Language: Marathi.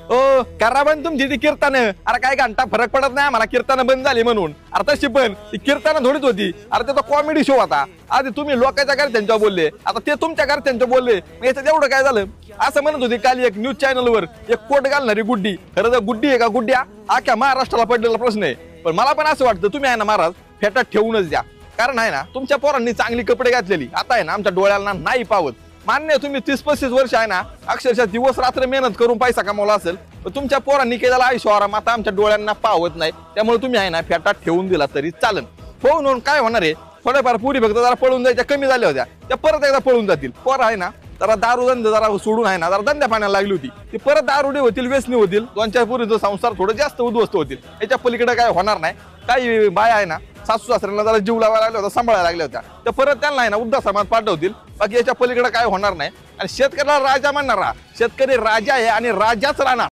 ओ करा पण तुमची ती कीर्तन, अरे काय घंटा फरक पडत नाही आम्हाला कीर्तन बंद झाली म्हणून। अरे तशी पण ती कीर्तन थोडीच होती, अरे ते तो कॉमेडी शो होता। आधी तुम्ही लोकांच्या घरच्यांच्या बोलले, आता ते तुमच्या घरच्यांच्या बोलले, मग याच्यात एवढं काय झालं? असं म्हणत होती काल एक न्यूज चॅनलवर, एक कोट घालणारी गुड्डी, खरं तर गुड्डी आहे का गुड्ड्या अख्ख्या महाराष्ट्राला पडलेला प्रश्न आहे। पण मला पण असं वाटतं तुम्ही आहे ना महाराज फेटात ठेवूनच द्या, कारण आहे ना तुमच्या पोरांनी चांगली कपडे घातलेली, आता आहे ना आमच्या डोळ्याला नाही पावत। मान्य आहे, तुम्ही 30-35 वर्ष आहे ना अक्षरशः दिवस रात्र मेहनत करून पैसा कमावला असेल, पण तुमच्या पोरांनी केलेला आयुष्य आराम आता आमच्या डोळ्यांना पावत नाही, त्यामुळे तुम्ही आहे ना फेटात ठेवून दिला तरी चालन। हो म्हणून काय होणार आहे, थोड्याफार पुरी फक्त जरा पळून जायच्या कमी झाल्या होत्या, त्या परत एकदा पळून जातील। पोर आहे ना जरा दारू धंदा जरा सोडून आहे ना जरा धंद्या पाण्याला लागली होती, ती परत दारुडे होतील, व्यसनी होतील, 2-4 पुरीचा संसार थोडं जास्त उद्ध्वस्त होतील, याच्या पलीकडे काय होणार नाही। काही बाया आहे ना सासू सासऱ्यांना जरा जीव लावायला लागल्या होत्या, सांभाळायला लागल्या होत्या, तर परत त्यांना आहे ना वृद्धाश्रमात पाठवतील, बाकी याच्या पलीकडे काय होणार नाही। आणि शेतकऱ्याला राजा म्हणणारा शेतकरी राजा आहे आणि राजाच राहणार।